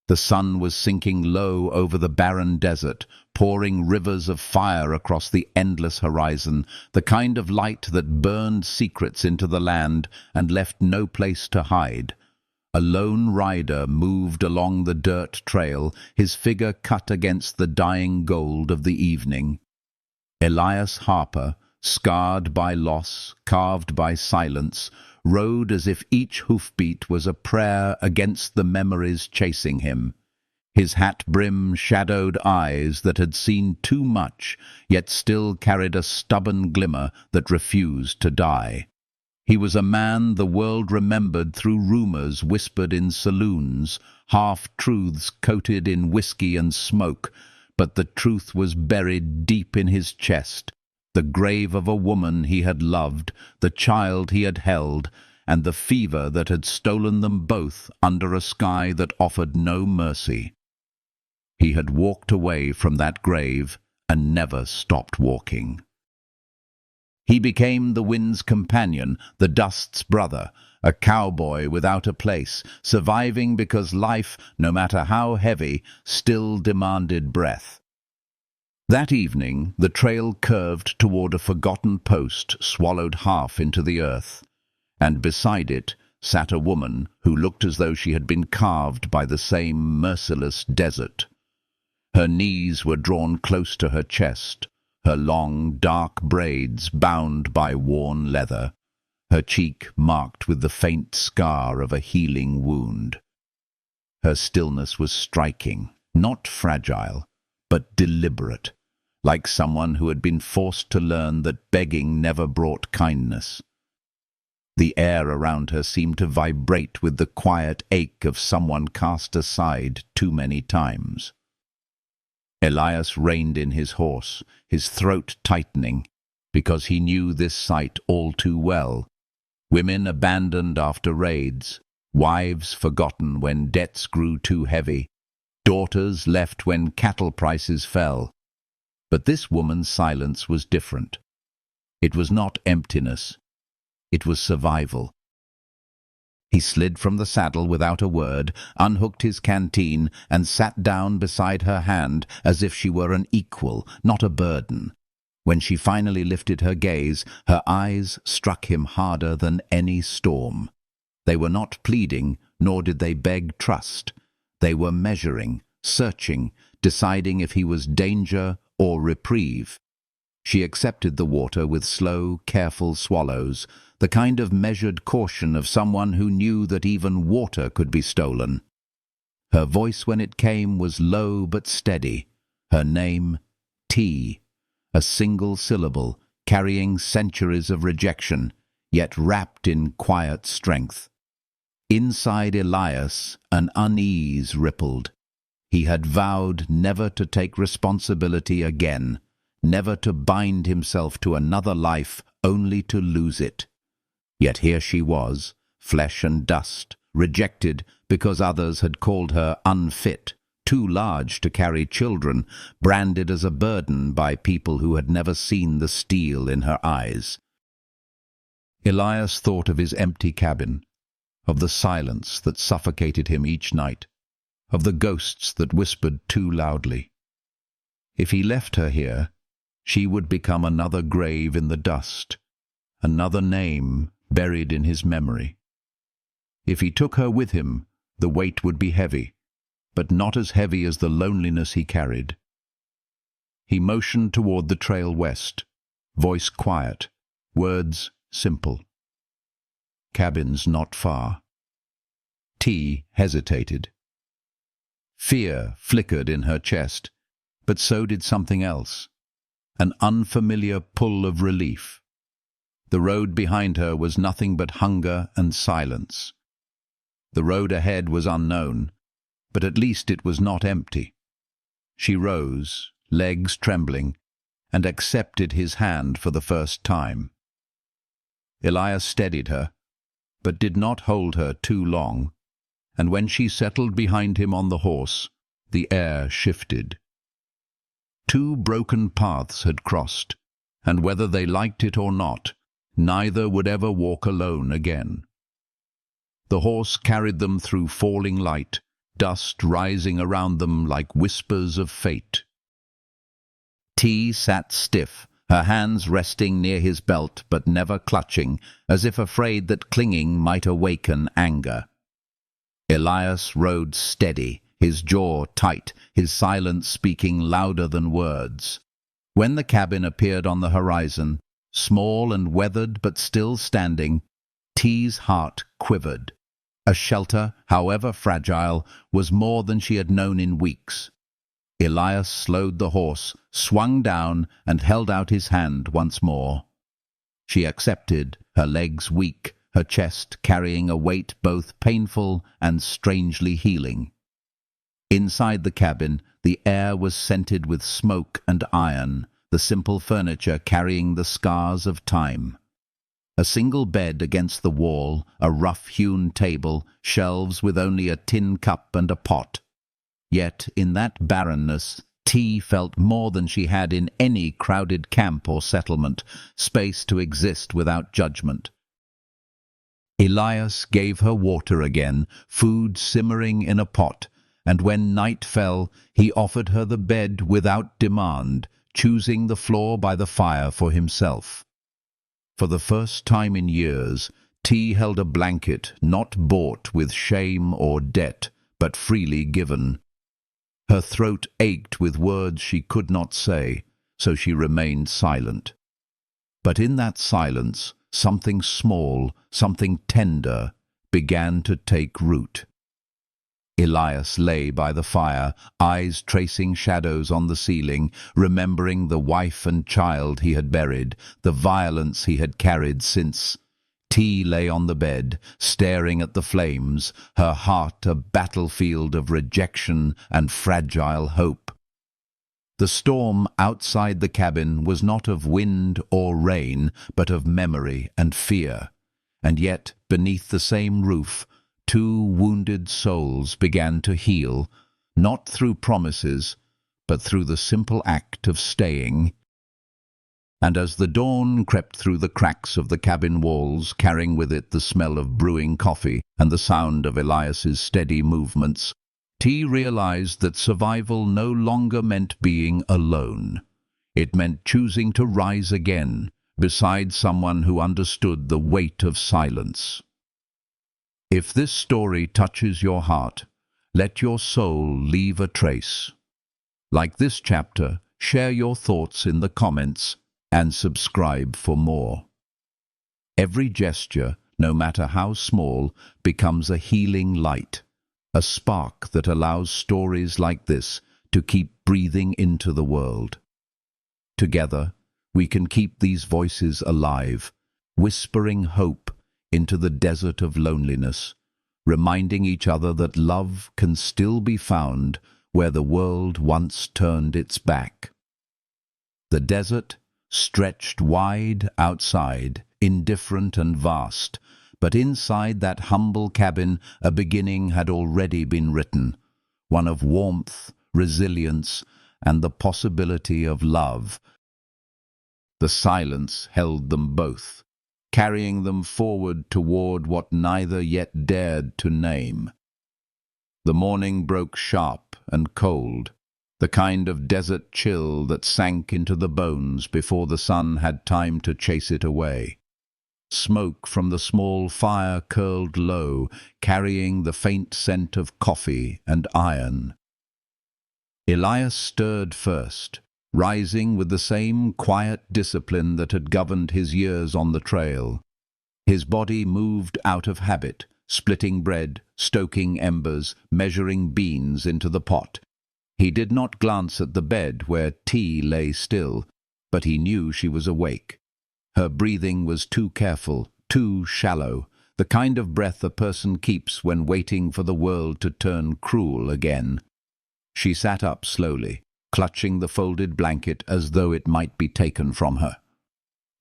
The sun was sinking low over the barren desert, pouring rivers of fire across the endless horizon, the kind of light that burned secrets into the land and left no place to hide. A lone rider moved along the dirt trail, his figure cut against the dying gold of the evening. Elias Harper, scarred by loss, carved by silence, rode as if each hoofbeat was a prayer against the memories chasing him. His hat brim shadowed eyes that had seen too much, yet still carried a stubborn glimmer that refused to die. He was a man the world remembered through rumors whispered in saloons, half-truths coated in whiskey and smoke, but the truth was buried deep in his chest, the grave of a woman he had loved, the child he had held, and the fever that had stolen them both under a sky that offered no mercy. He had walked away from that grave and never stopped walking. He became the wind's companion, the dust's brother, a cowboy without a place, surviving because life, no matter how heavy, still demanded breath. That evening, the trail curved toward a forgotten post swallowed half into the earth, and beside it sat a woman who looked as though she had been carved by the same merciless desert. Her knees were drawn close to her chest, her long, dark braids bound by worn leather, her cheek marked with the faint scar of a healing wound. Her stillness was striking, not fragile, but deliberate, like someone who had been forced to learn that begging never brought kindness. The air around her seemed to vibrate with the quiet ache of someone cast aside too many times. Elias reined in his horse, his throat tightening, because he knew this sight all too well. Women abandoned after raids, wives forgotten when debts grew too heavy, daughters left when cattle prices fell. But this woman's silence was different. It was not emptiness. It was survival. He slid from the saddle without a word, unhooked his canteen, and sat down beside her hand as if she were an equal, not a burden. When she finally lifted her gaze, her eyes struck him harder than any storm. They were not pleading, nor did they beg trust. They were measuring, searching, deciding if he was danger or reprieve. She accepted the water with slow, careful swallows, the kind of measured caution of someone who knew that even water could be stolen. Her voice when it came was low but steady. Her name, T, a single syllable, carrying centuries of rejection, yet wrapped in quiet strength. Inside Elias, an unease rippled. He had vowed never to take responsibility again, never to bind himself to another life, only to lose it. Yet here she was, flesh and dust, rejected because others had called her unfit, too large to carry children, branded as a burden by people who had never seen the steel in her eyes. Elias thought of his empty cabin, of the silence that suffocated him each night, of the ghosts that whispered too loudly. If he left her here, she would become another grave in the dust, another name buried in his memory. If he took her with him, the weight would be heavy, but not as heavy as the loneliness he carried. He motioned toward the trail west, voice quiet, words simple. Cabins not far. T hesitated. Fear flickered in her chest, but so did something else, an unfamiliar pull of relief. The road behind her was nothing but hunger and silence. The road ahead was unknown, but at least it was not empty. She rose, legs trembling, and accepted his hand for the first time. Elias steadied her, but did not hold her too long, and when she settled behind him on the horse, the air shifted. Two broken paths had crossed, and whether they liked it or not, neither would ever walk alone again. The horse carried them through falling light, dust rising around them like whispers of fate. T sat stiff, her hands resting near his belt but never clutching, as if afraid that clinging might awaken anger. Elias rode steady, his jaw tight, his silence speaking louder than words. When the cabin appeared on the horizon, small and weathered but still standing, T's heart quivered. A shelter, however fragile, was more than she had known in weeks. Elias slowed the horse, swung down, and held out his hand once more. She accepted, her legs weak, her chest carrying a weight both painful and strangely healing. Inside the cabin, the air was scented with smoke and iron, the simple furniture carrying the scars of time. A single bed against the wall, a rough-hewn table, shelves with only a tin cup and a pot. Yet, in that barrenness, T felt more than she had in any crowded camp or settlement, space to exist without judgment. Elias gave her water again, food simmering in a pot, and when night fell, he offered her the bed without demand, choosing the floor by the fire for himself. For the first time in years, T held a blanket not bought with shame or debt, but freely given. Her throat ached with words she could not say, so she remained silent. But in that silence, something small, something tender, began to take root. Elias lay by the fire, eyes tracing shadows on the ceiling, remembering the wife and child he had buried, the violence he had carried since. T lay on the bed, staring at the flames, her heart a battlefield of rejection and fragile hope. The storm outside the cabin was not of wind or rain, but of memory and fear. And yet, beneath the same roof, two wounded souls began to heal, not through promises, but through the simple act of staying. And as the dawn crept through the cracks of the cabin walls, carrying with it the smell of brewing coffee and the sound of Elias's steady movements, T realized that survival no longer meant being alone. It meant choosing to rise again, beside someone who understood the weight of silence. If this story touches your heart, let your soul leave a trace. Like this chapter, share your thoughts in the comments and subscribe for more. Every gesture, no matter how small, becomes a healing light, a spark that allows stories like this to keep breathing into the world. Together, we can keep these voices alive, whispering hope into the desert of loneliness, reminding each other that love can still be found where the world once turned its back. The desert stretched wide outside, indifferent and vast, but inside that humble cabin a beginning had already been written, one of warmth, resilience, and the possibility of love. The silence held them both, carrying them forward toward what neither yet dared to name. The morning broke sharp and cold, the kind of desert chill that sank into the bones before the sun had time to chase it away. Smoke from the small fire curled low, carrying the faint scent of coffee and iron. Elias stirred first, rising with the same quiet discipline that had governed his years on the trail. His body moved out of habit, splitting bread, stoking embers, measuring beans into the pot. He did not glance at the bed where T lay still, but he knew she was awake. Her breathing was too careful, too shallow, the kind of breath a person keeps when waiting for the world to turn cruel again. She sat up slowly, clutching the folded blanket as though it might be taken from her.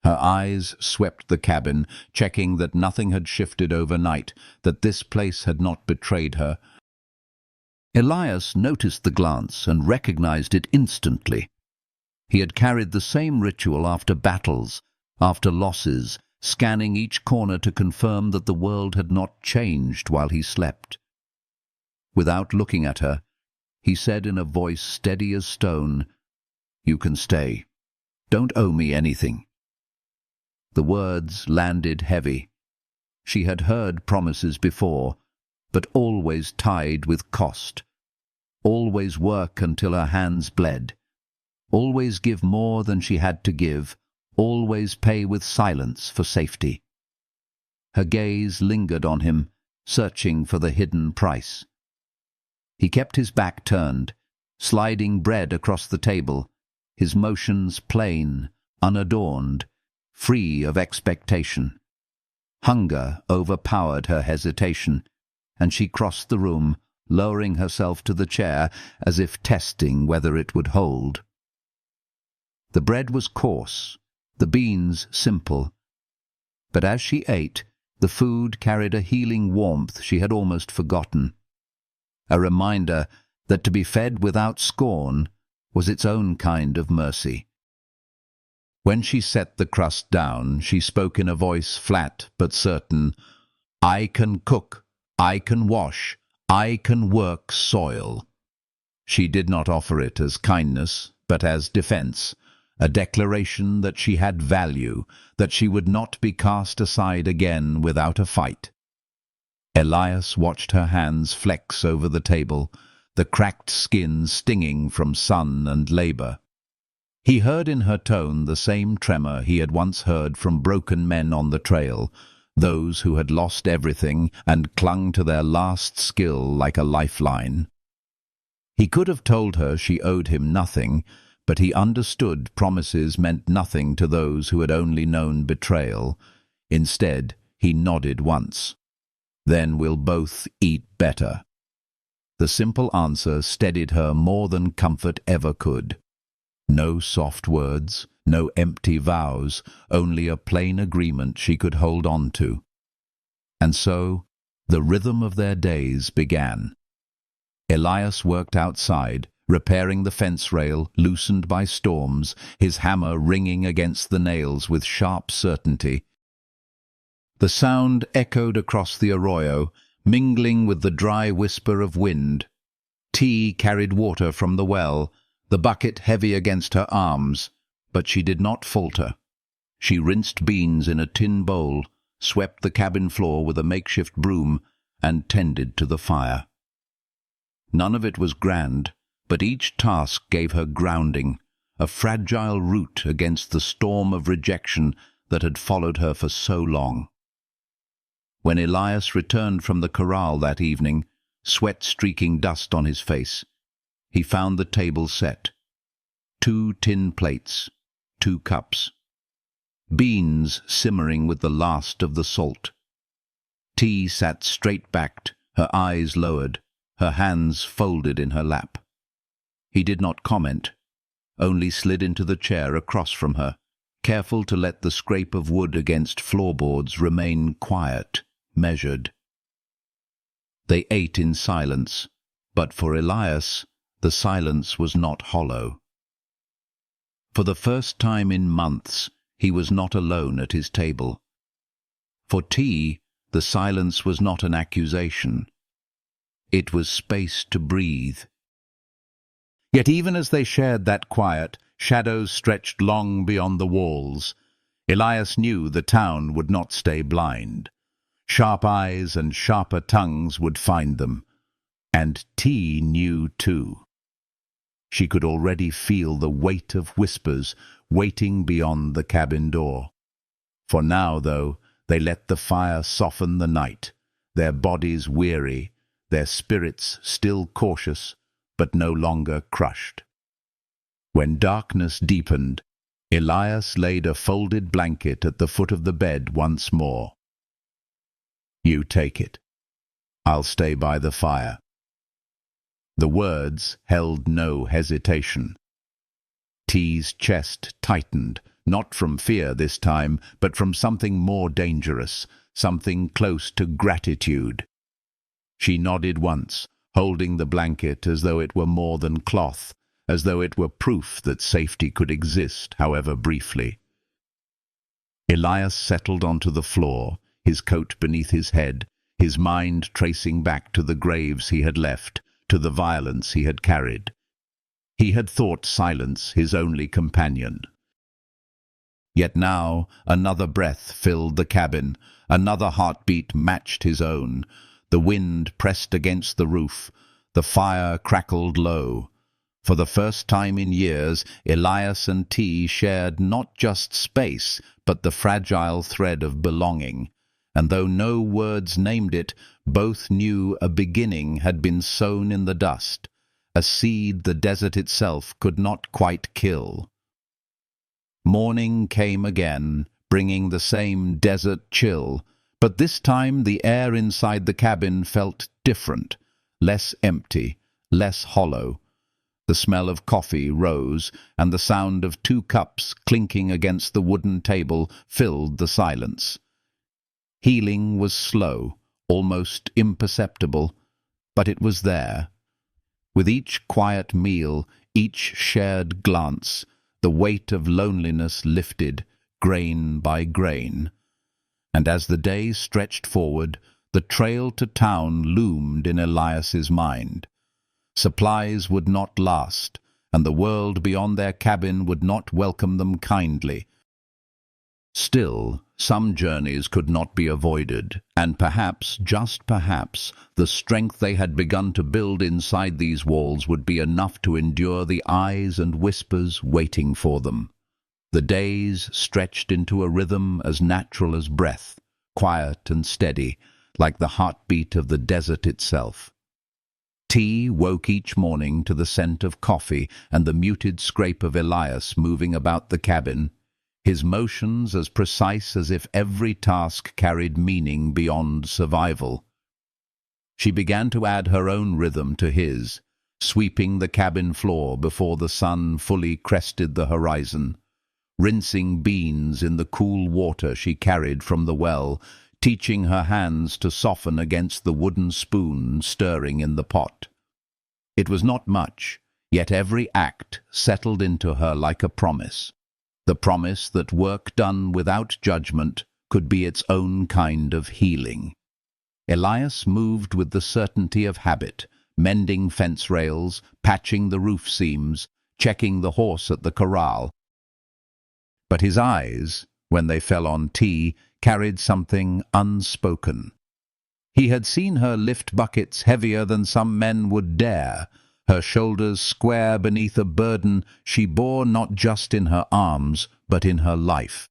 Her eyes swept the cabin, checking that nothing had shifted overnight, that this place had not betrayed her. Elias noticed the glance and recognized it instantly. He had carried the same ritual after battles, after losses, scanning each corner to confirm that the world had not changed while he slept. Without looking at her, he said in a voice steady as stone, "You can stay. Don't owe me anything." The words landed heavy. She had heard promises before, but always tied with cost. Always work until her hands bled. Always give more than she had to give. Always pay with silence for safety. Her gaze lingered on him, searching for the hidden price. He kept his back turned, sliding bread across the table, his motions plain, unadorned, free of expectation. Hunger overpowered her hesitation, and she crossed the room, lowering herself to the chair as if testing whether it would hold. The bread was coarse, the beans simple, but as she ate, the food carried a healing warmth she had almost forgotten, a reminder that to be fed without scorn was its own kind of mercy. When she set the crust down, she spoke in a voice flat but certain, "I can cook, I can wash, I can work soil." She did not offer it as kindness, but as defense, a declaration that she had value, that she would not be cast aside again without a fight. Elias watched her hands flex over the table, the cracked skin stinging from sun and labor. He heard in her tone the same tremor he had once heard from broken men on the trail, those who had lost everything and clung to their last skill like a lifeline. He could have told her she owed him nothing, but he understood promises meant nothing to those who had only known betrayal. Instead, he nodded once. "Then we'll both eat better." The simple answer steadied her more than comfort ever could. No soft words, no empty vows, only a plain agreement she could hold on to. And so, the rhythm of their days began. Elias worked outside, repairing the fence rail loosened by storms, his hammer ringing against the nails with sharp certainty. The sound echoed across the arroyo, mingling with the dry whisper of wind. T carried water from the well, the bucket heavy against her arms, but she did not falter. She rinsed beans in a tin bowl, swept the cabin floor with a makeshift broom, and tended to the fire. None of it was grand, but each task gave her grounding, a fragile root against the storm of rejection that had followed her for so long. When Elias returned from the corral that evening, sweat streaking dust on his face, he found the table set. 2 tin plates, 2 cups. Beans simmering with the last of the salt. T sat straight-backed, her eyes lowered, her hands folded in her lap. He did not comment, only slid into the chair across from her, careful to let the scrape of wood against floorboards remain quiet, measured. They ate in silence, but for Elias, the silence was not hollow. For the first time in months, he was not alone at his table. For T, the silence was not an accusation. It was space to breathe. Yet even as they shared that quiet, shadows stretched long beyond the walls. Elias knew the town would not stay blind. Sharp eyes and sharper tongues would find them. And T knew too. She could already feel the weight of whispers waiting beyond the cabin door. For now, though, they let the fire soften the night, their bodies weary, their spirits still cautious, but no longer crushed. When darkness deepened, Elias laid a folded blanket at the foot of the bed once more. "You take it. I'll stay by the fire." The words held no hesitation. T's chest tightened, not from fear this time, but from something more dangerous, something close to gratitude. She nodded once, holding the blanket as though it were more than cloth, as though it were proof that safety could exist, however briefly. Elias settled onto the floor, his coat beneath his head, his mind tracing back to the graves he had left, to the violence he had carried. He had thought silence his only companion. Yet now another breath filled the cabin, another heartbeat matched his own. The wind pressed against the roof, the fire crackled low. For the first time in years, Elias and T shared not just space, but the fragile thread of belonging. And though no words named it, both knew a beginning had been sown in the dust, a seed the desert itself could not quite kill. Morning came again, bringing the same desert chill, but this time the air inside the cabin felt different, less empty, less hollow. The smell of coffee rose, and the sound of 2 cups clinking against the wooden table filled the silence. Healing was slow, almost imperceptible, but it was there. With each quiet meal, each shared glance, the weight of loneliness lifted, grain by grain. And as the days stretched forward, the trail to town loomed in Elias's mind. Supplies would not last, and the world beyond their cabin would not welcome them kindly. Still, some journeys could not be avoided, and perhaps, just perhaps, the strength they had begun to build inside these walls would be enough to endure the eyes and whispers waiting for them. The days stretched into a rhythm as natural as breath, quiet and steady, like the heartbeat of the desert itself. T woke each morning to the scent of coffee and the muted scrape of Elias moving about the cabin, his motions as precise as if every task carried meaning beyond survival. She began to add her own rhythm to his, sweeping the cabin floor before the sun fully crested the horizon, rinsing beans in the cool water she carried from the well, teaching her hands to soften against the wooden spoon stirring in the pot. It was not much, yet every act settled into her like a promise. The promise that work done without judgment could be its own kind of healing. Elias moved with the certainty of habit, mending fence rails, patching the roof seams, checking the horse at the corral. But his eyes, when they fell on T, carried something unspoken. He had seen her lift buckets heavier than some men would dare, her shoulders square beneath a burden she bore not just in her arms, but in her life.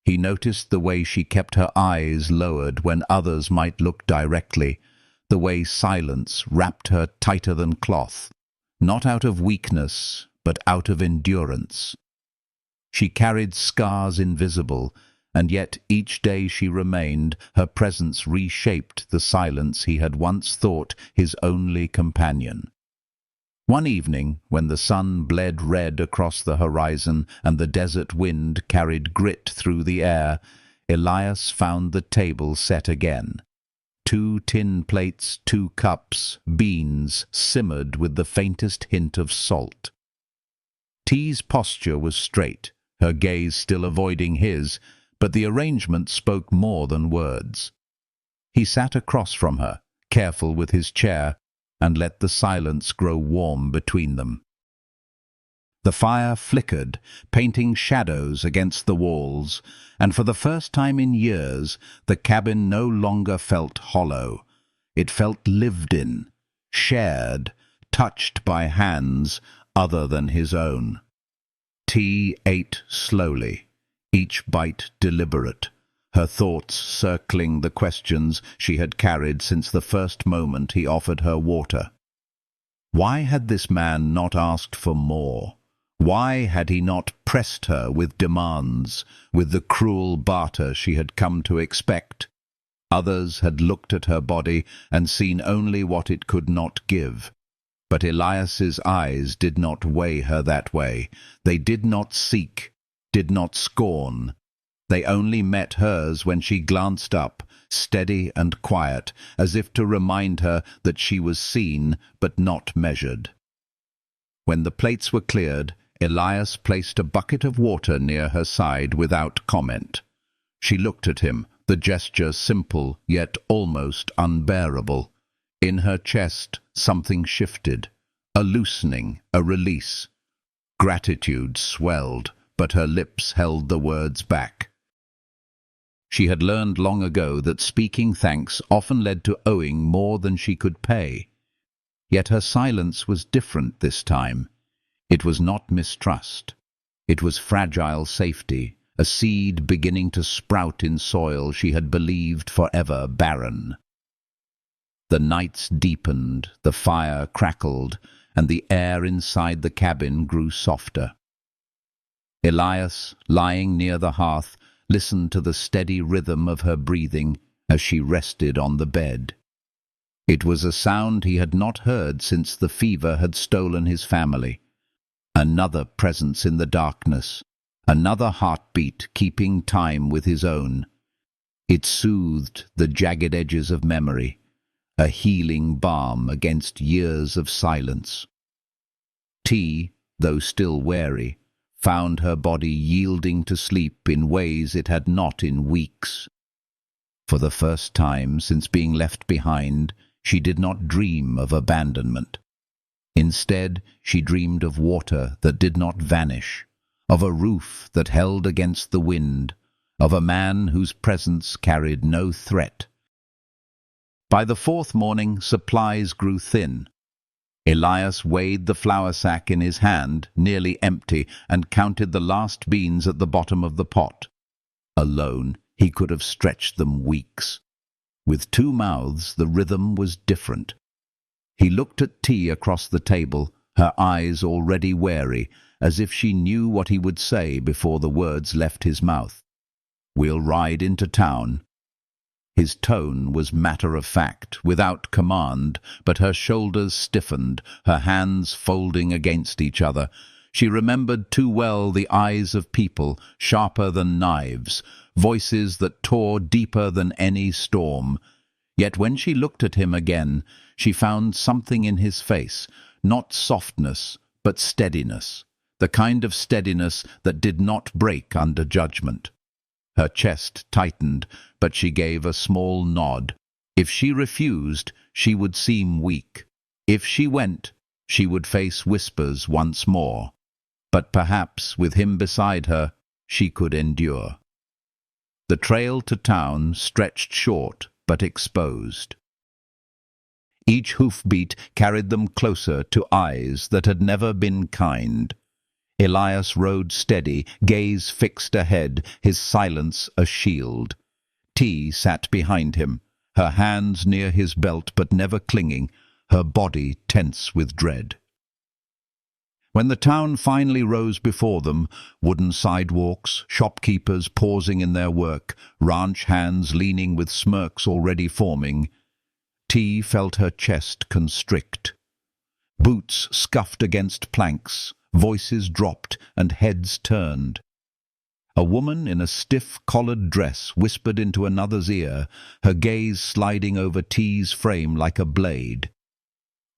He noticed the way she kept her eyes lowered when others might look directly, the way silence wrapped her tighter than cloth, not out of weakness, but out of endurance. She carried scars invisible, and yet each day she remained, her presence reshaped the silence he had once thought his only companion. One evening, when the sun bled red across the horizon and the desert wind carried grit through the air, Elias found the table set again. 2 tin plates, 2 cups, beans simmered with the faintest hint of salt. T's posture was straight, her gaze still avoiding his, but the arrangement spoke more than words. He sat across from her, careful with his chair, and let the silence grow warm between them. The fire flickered, painting shadows against the walls, and for the first time in years the cabin no longer felt hollow. It felt lived in, shared, touched by hands other than his own. T ate slowly, each bite deliberate, her thoughts circling the questions she had carried since the first moment he offered her water. Why had this man not asked for more? Why had he not pressed her with demands, with the cruel barter she had come to expect? Others had looked at her body and seen only what it could not give. But Elias's eyes did not weigh her that way. They did not seek, did not scorn. They only met hers when she glanced up, steady and quiet, as if to remind her that she was seen but not measured. When the plates were cleared, Elias placed a bucket of water near her side without comment. She looked at him, the gesture simple yet almost unbearable. In her chest something shifted, a loosening, a release. Gratitude swelled, but her lips held the words back. She had learned long ago that speaking thanks often led to owing more than she could pay. Yet her silence was different this time. It was not mistrust. It was fragile safety, a seed beginning to sprout in soil she had believed forever barren. The nights deepened, the fire crackled, and the air inside the cabin grew softer. Elias, lying near the hearth, listened to the steady rhythm of her breathing as she rested on the bed. It was a sound he had not heard since the fever had stolen his family. Another presence in the darkness, another heartbeat keeping time with his own. It soothed the jagged edges of memory, a healing balm against years of silence. T, though still wary, found her body yielding to sleep in ways it had not in weeks. For the first time since being left behind, she did not dream of abandonment. Instead, she dreamed of water that did not vanish, of a roof that held against the wind, of a man whose presence carried no threat. By the fourth morning, supplies grew thin. Elias weighed the flour sack in his hand, nearly empty, and counted the last beans at the bottom of the pot. Alone, he could have stretched them weeks. With two mouths, the rhythm was different. He looked at T across the table, her eyes already wary, as if she knew what he would say before the words left his mouth. "We'll ride into town." His tone was matter-of-fact, without command, but her shoulders stiffened, her hands folding against each other. She remembered too well the eyes of people, sharper than knives, voices that tore deeper than any storm. Yet when she looked at him again, she found something in his face, not softness, but steadiness, the kind of steadiness that did not break under judgment. Her chest tightened, but she gave a small nod. If she refused, she would seem weak. If she went, she would face whispers once more. But perhaps, with him beside her, she could endure. The trail to town stretched short, but exposed. Each hoofbeat carried them closer to eyes that had never been kind. Elias rode steady, gaze fixed ahead, his silence a shield. T sat behind him, her hands near his belt but never clinging, her body tense with dread. When the town finally rose before them, wooden sidewalks, shopkeepers pausing in their work, ranch hands leaning with smirks already forming, T felt her chest constrict. Boots scuffed against planks, voices dropped and heads turned. A woman in a stiff collared dress whispered into another's ear, her gaze sliding over T's frame like a blade.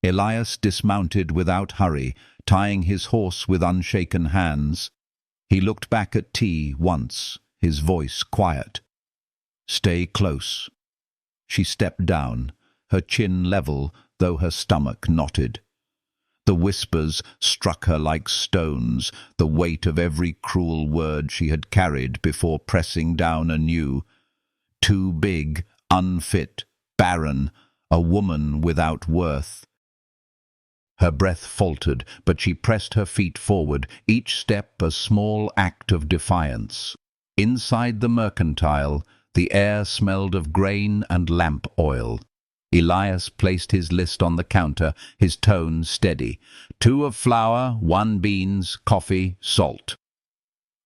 Elias dismounted without hurry, tying his horse with unshaken hands. He looked back at T once, his voice quiet. "Stay close." She stepped down, her chin level, though her stomach knotted. The whispers struck her like stones, the weight of every cruel word she had carried before pressing down anew. Too big, unfit, barren, a woman without worth. Her breath faltered, but she pressed her feet forward, each step a small act of defiance. Inside the mercantile, the air smelled of grain and lamp oil. Elias placed his list on the counter, his tone steady. 2 of flour, 1 beans, coffee, salt.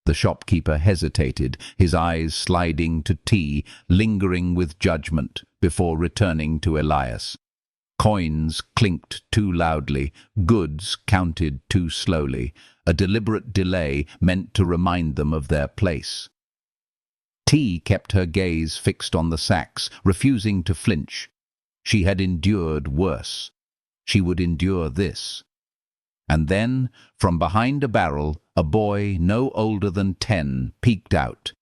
The shopkeeper hesitated, his eyes sliding to T, lingering with judgment, before returning to Elias. Coins clinked too loudly, goods counted too slowly, a deliberate delay meant to remind them of their place. T kept her gaze fixed on the sacks, refusing to flinch. She had endured worse. She would endure this. And then, from behind a barrel, a boy no older than 10 peeked out.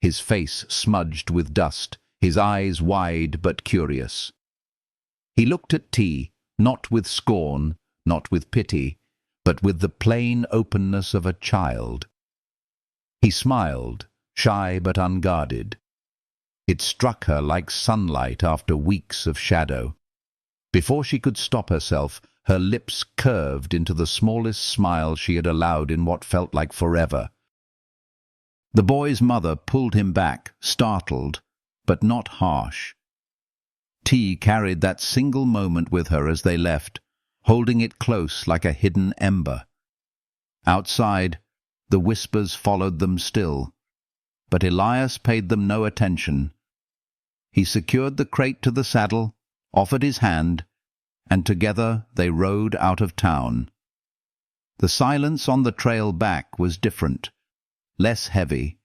his face smudged with dust, his eyes wide but curious. He looked at T, not with scorn, not with pity, but with the plain openness of a child. He smiled, shy but unguarded. It struck her like sunlight after weeks of shadow. Before she could stop herself, her lips curved into the smallest smile she had allowed in what felt like forever. The boy's mother pulled him back, startled, but not harsh. T carried that single moment with her as they left, holding it close like a hidden ember. Outside, the whispers followed them still, but Elias paid them no attention. He secured the crate to the saddle, offered his hand, and together they rode out of town. The silence on the trail back was different, less heavy,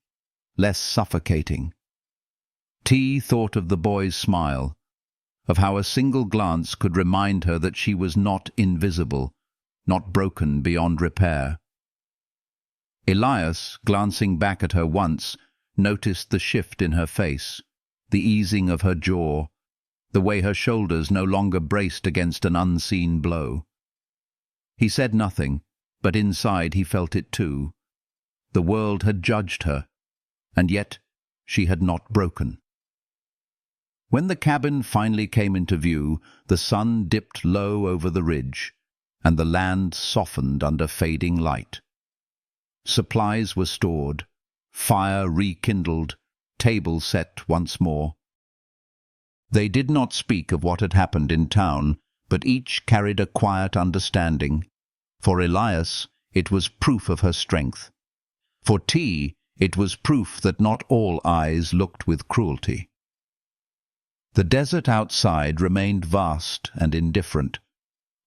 less suffocating. T thought of the boy's smile, of how a single glance could remind her that she was not invisible, not broken beyond repair. Elias, glancing back at her once, noticed the shift in her face, the easing of her jaw, the way her shoulders no longer braced against an unseen blow. He said nothing, but inside he felt it too. The world had judged her, and yet she had not broken. When the cabin finally came into view, the sun dipped low over the ridge, and the land softened under fading light. Supplies were stored, fire rekindled, table set once more. They did not speak of what had happened in town, but each carried a quiet understanding. For Elias, it was proof of her strength. For T, it was proof that not all eyes looked with cruelty. The desert outside remained vast and indifferent,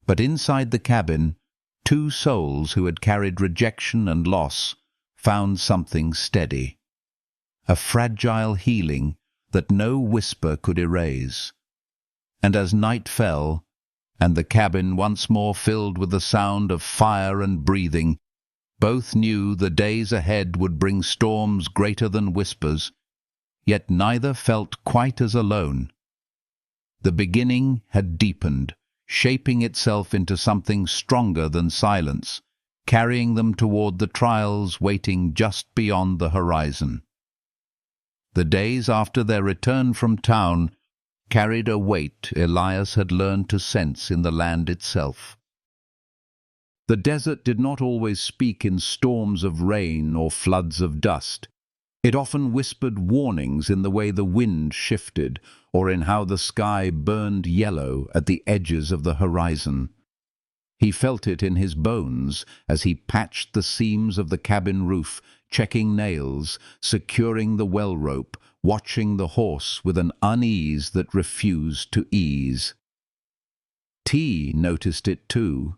but inside the cabin, two souls who had carried rejection and loss found something steady, a fragile healing that no whisper could erase. And as night fell, and the cabin once more filled with the sound of fire and breathing, both knew the days ahead would bring storms greater than whispers, yet neither felt quite as alone. The beginning had deepened, shaping itself into something stronger than silence, carrying them toward the trials waiting just beyond the horizon. The days after their return from town carried a weight Elias had learned to sense in the land itself. The desert did not always speak in storms of rain or floods of dust. It often whispered warnings in the way the wind shifted, or in how the sky burned yellow at the edges of the horizon. He felt it in his bones as he patched the seams of the cabin roof, checking nails, securing the well rope, watching the horse with an unease that refused to ease. T noticed it too.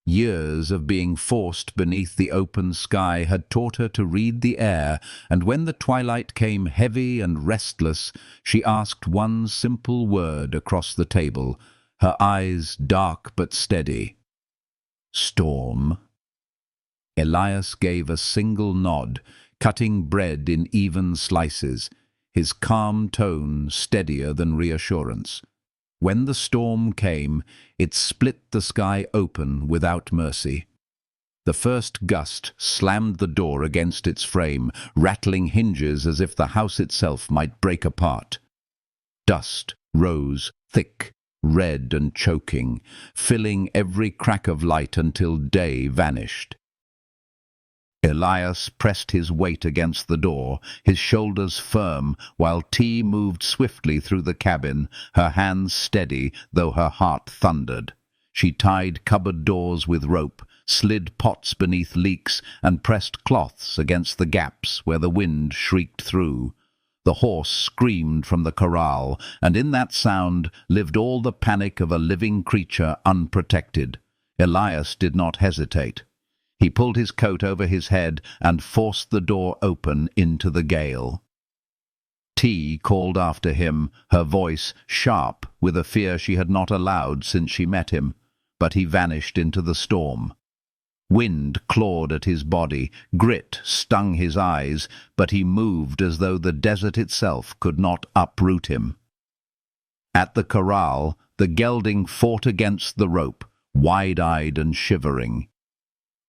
Years of being forced beneath the open sky had taught her to read the air, and when the twilight came heavy and restless, she asked one simple word across the table, her eyes dark but steady. "Storm." Elias gave a single nod, cutting bread in even slices, his calm tone steadier than reassurance. When the storm came, it split the sky open without mercy. The first gust slammed the door against its frame, rattling hinges as if the house itself might break apart. Dust rose, thick, red and choking, filling every crack of light until day vanished. Elias pressed his weight against the door, his shoulders firm, while T moved swiftly through the cabin, her hands steady, though her heart thundered. She tied cupboard doors with rope, slid pots beneath leaks, and pressed cloths against the gaps where the wind shrieked through. The horse screamed from the corral, and in that sound lived all the panic of a living creature unprotected. Elias did not hesitate. He pulled his coat over his head and forced the door open into the gale. T called after him, her voice sharp with a fear she had not allowed since she met him, but he vanished into the storm. Wind clawed at his body, grit stung his eyes, but he moved as though the desert itself could not uproot him. At the corral, the gelding fought against the rope, wide-eyed and shivering.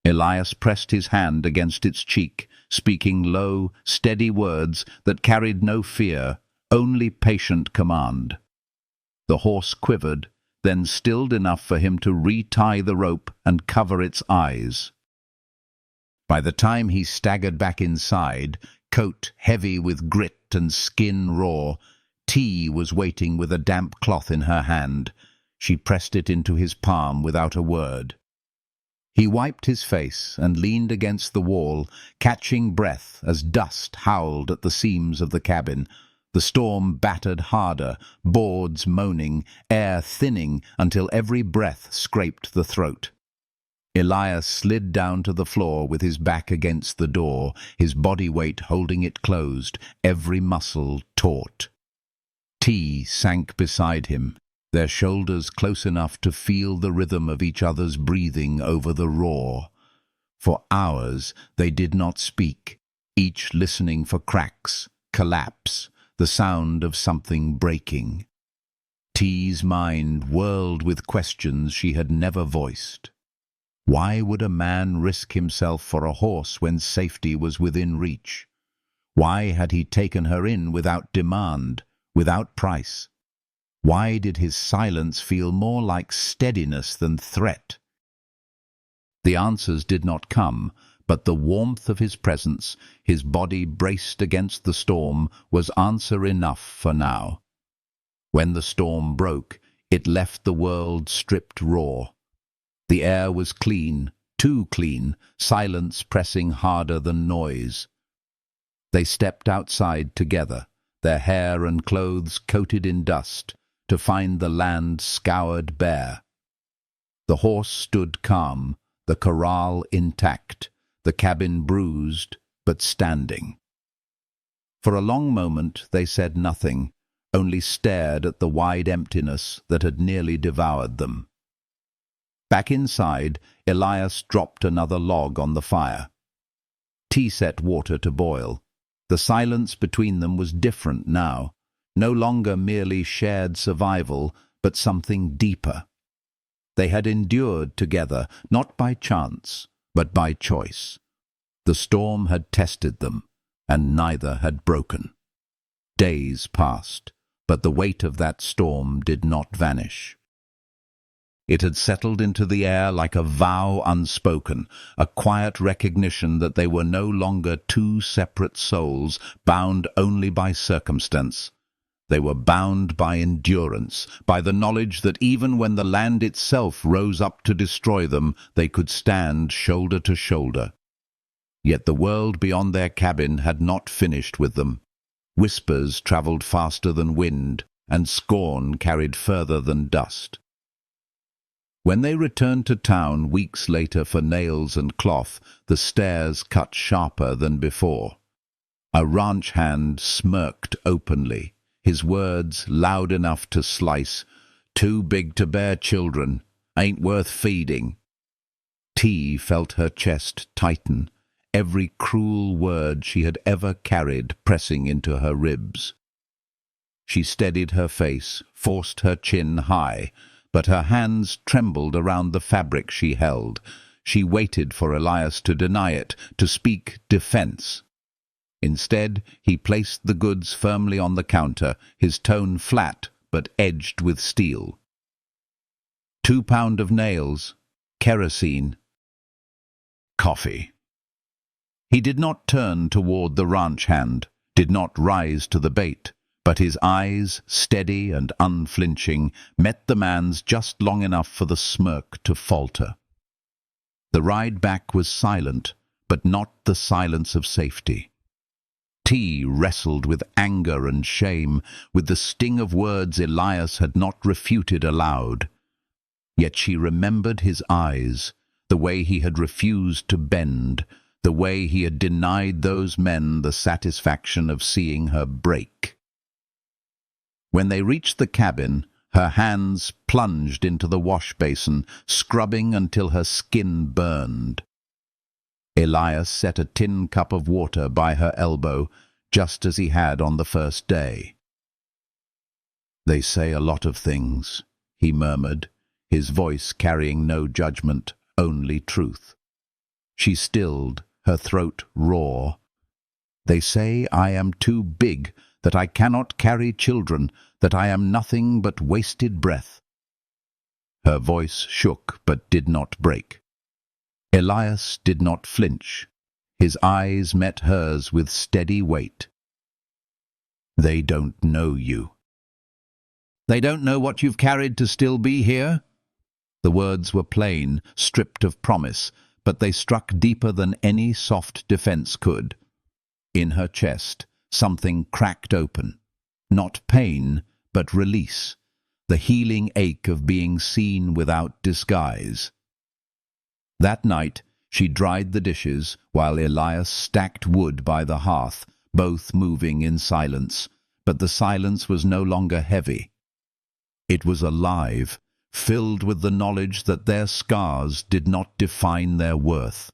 Elias pressed his hand against its cheek, speaking low, steady words that carried no fear, only patient command. The horse quivered, then stilled enough for him to retie the rope and cover its eyes. By the time he staggered back inside, coat heavy with grit and skin raw, T was waiting with a damp cloth in her hand. She pressed it into his palm without a word. He wiped his face and leaned against the wall, catching breath as dust howled at the seams of the cabin. The storm battered harder, boards moaning, air thinning until every breath scraped the throat. Elias slid down to the floor with his back against the door, his body weight holding it closed, every muscle taut. T sank beside him, their shoulders close enough to feel the rhythm of each other's breathing over the roar. For hours they did not speak, each listening for cracks, collapse, the sound of something breaking. T's mind whirled with questions she had never voiced. Why would a man risk himself for a horse when safety was within reach? Why had he taken her in without demand, without price? Why did his silence feel more like steadiness than threat? The answers did not come, but the warmth of his presence, his body braced against the storm, was answer enough for now. When the storm broke, it left the world stripped raw. The air was clean, too clean, silence pressing harder than noise. They stepped outside together, their hair and clothes coated in dust, to find the land scoured bare. The horse stood calm, the corral intact, the cabin bruised, but standing. For a long moment they said nothing, only stared at the wide emptiness that had nearly devoured them. Back inside, Elias dropped another log on the fire. T set water to boil. The silence between them was different now, no longer merely shared survival, but something deeper. They had endured together, not by chance, but by choice. The storm had tested them, and neither had broken. Days passed, but the weight of that storm did not vanish. It had settled into the air like a vow unspoken, a quiet recognition that they were no longer two separate souls, bound only by circumstance. They were bound by endurance, by the knowledge that even when the land itself rose up to destroy them, they could stand shoulder to shoulder. Yet the world beyond their cabin had not finished with them. Whispers travelled faster than wind, and scorn carried further than dust. When they returned to town weeks later for nails and cloth, the stares cut sharper than before. A ranch hand smirked openly, his words loud enough to slice. "Too big to bear children, ain't worth feeding." T felt her chest tighten, every cruel word she had ever carried pressing into her ribs. She steadied her face, forced her chin high, but her hands trembled around the fabric she held. She waited for Elias to deny it, to speak defense. Instead, he placed the goods firmly on the counter, his tone flat but edged with steel. 2 pounds of nails, kerosene, coffee. He did not turn toward the ranch hand, did not rise to the bait, but his eyes, steady and unflinching, met the man's just long enough for the smirk to falter. The ride back was silent, but not the silence of safety. T wrestled with anger and shame, with the sting of words Elias had not refuted aloud. Yet she remembered his eyes, the way he had refused to bend, the way he had denied those men the satisfaction of seeing her break. When they reached the cabin, her hands plunged into the wash basin, scrubbing until her skin burned. Elias set a tin cup of water by her elbow, just as he had on the first day. "They say a lot of things," he murmured, his voice carrying no judgment, only truth. She stilled, her throat raw. "They say I am too big, that I cannot carry children, that I am nothing but wasted breath." Her voice shook but did not break. Elias did not flinch. His eyes met hers with steady weight. "They don't know you." "They don't know what you've carried to still be here?" The words were plain, stripped of promise, but they struck deeper than any soft defense could. In her chest, something cracked open. Not pain, but release. The healing ache of being seen without disguise. That night, she dried the dishes while Elias stacked wood by the hearth, both moving in silence. But the silence was no longer heavy. It was alive, filled with the knowledge that their scars did not define their worth.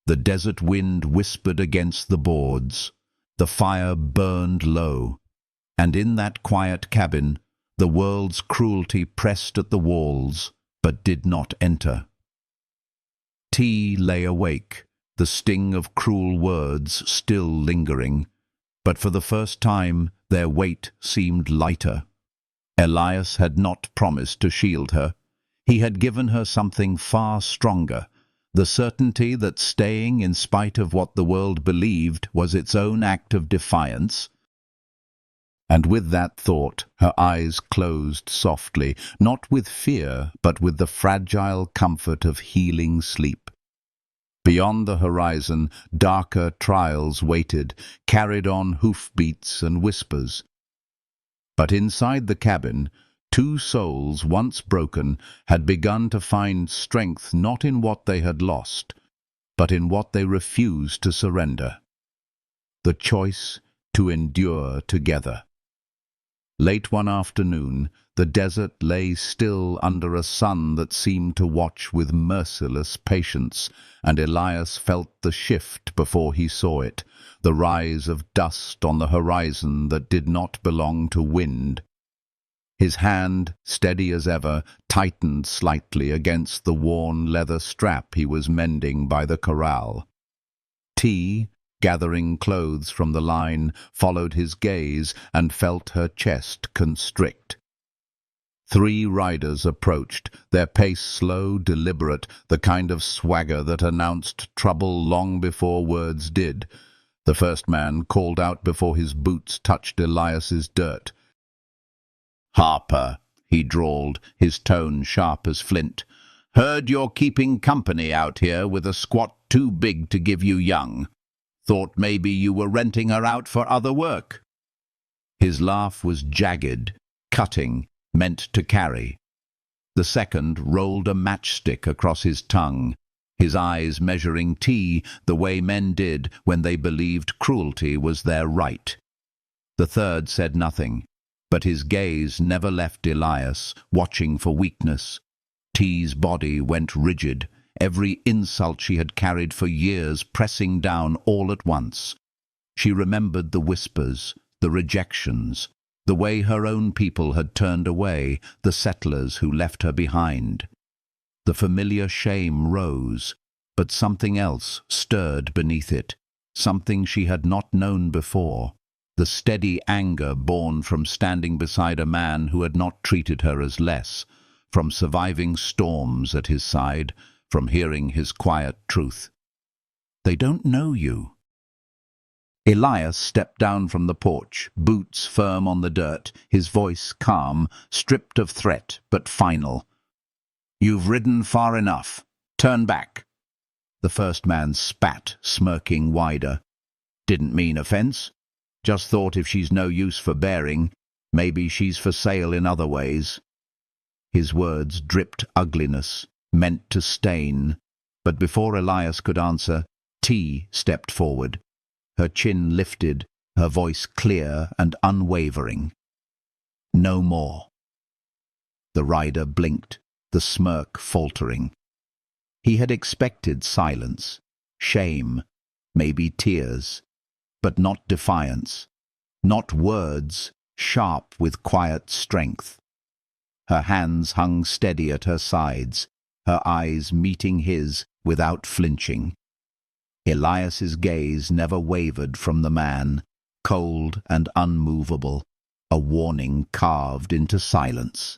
The desert wind whispered against the boards. The fire burned low. And in that quiet cabin, the world's cruelty pressed at the walls, but did not enter. T lay awake, the sting of cruel words still lingering, but for the first time their weight seemed lighter. Elias had not promised to shield her. He had given her something far stronger, the certainty that staying in spite of what the world believed was its own act of defiance. And with that thought, her eyes closed softly, not with fear, but with the fragile comfort of healing sleep. Beyond the horizon, darker trials waited, carried on hoofbeats and whispers. But inside the cabin, two souls, once broken, had begun to find strength not in what they had lost, but in what they refused to surrender. The choice to endure together. Late one afternoon, the desert lay still under a sun that seemed to watch with merciless patience, and Elias felt the shift before he saw it, the rise of dust on the horizon that did not belong to wind. His hand, steady as ever, tightened slightly against the worn leather strap he was mending by the corral. T, gathering clothes from the line, followed his gaze and felt her chest constrict. 3 riders approached, their pace slow, deliberate, the kind of swagger that announced trouble long before words did. The first man called out before his boots touched Elias's dirt. "Harper," he drawled, his tone sharp as flint. "Heard you're keeping company out here with a squat too big to give you young. Thought maybe you were renting her out for other work." His laugh was jagged, cutting, meant to carry. The second rolled a matchstick across his tongue, his eyes measuring T the way men did when they believed cruelty was their right. The third said nothing, but his gaze never left Elias, watching for weakness. T's body went rigid, every insult she had carried for years pressing down all at once. She remembered the whispers, the rejections, the way her own people had turned away, the settlers who left her behind. The familiar shame rose, but something else stirred beneath it, something she had not known before, the steady anger born from standing beside a man who had not treated her as less, from surviving storms at his side, from hearing his quiet truth. "They don't know you." Elias stepped down from the porch, boots firm on the dirt, his voice calm, stripped of threat, but final. "You've ridden far enough. Turn back." The first man spat, smirking wider. "Didn't mean offense. Just thought if she's no use for bearing, maybe she's for sale in other ways." His words dripped ugliness, meant to stain, but before Elias could answer, T stepped forward. Her chin lifted, her voice clear and unwavering. "No more." The rider blinked, the smirk faltering. He had expected silence. shame, maybe tears, but not defiance, not words sharp with quiet strength. Her hands hung steady at her sides, her eyes meeting his without flinching. Elias's gaze never wavered from the man, cold and unmovable, a warning carved into silence.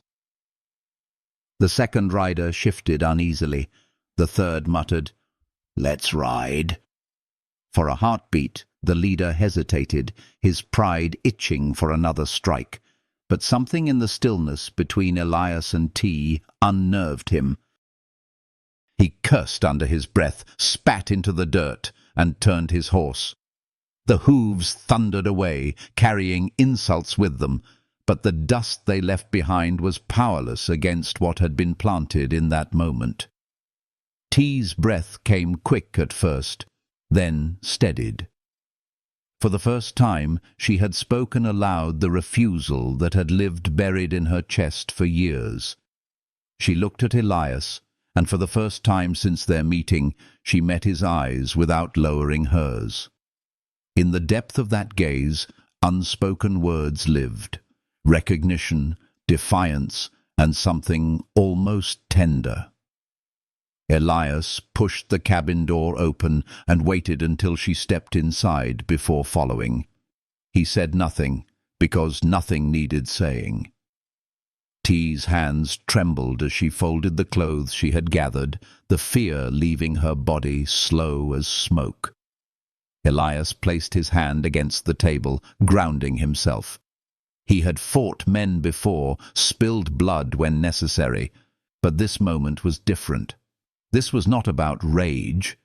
The second rider shifted uneasily. The third muttered, "Let's ride." For a heartbeat, the leader hesitated, his pride itching for another strike. But something in the stillness between Elias and T unnerved him. He cursed under his breath, spat into the dirt, and turned his horse. The hooves thundered away, carrying insults with them, but the dust they left behind was powerless against what had been planted in that moment. T's breath came quick at first, then steadied. For the first time, she had spoken aloud the refusal that had lived buried in her chest for years. She looked at Elias, and for the first time since their meeting, she met his eyes without lowering hers. In the depth of that gaze, unspoken words lived. Recognition, defiance, and something almost tender. Elias pushed the cabin door open and waited until she stepped inside before following. He said nothing, because nothing needed saying. T's hands trembled as she folded the clothes she had gathered, the fear leaving her body slow as smoke. Elias placed his hand against the table, grounding himself. He had fought men before, spilled blood when necessary, but this moment was different. This was not about rage.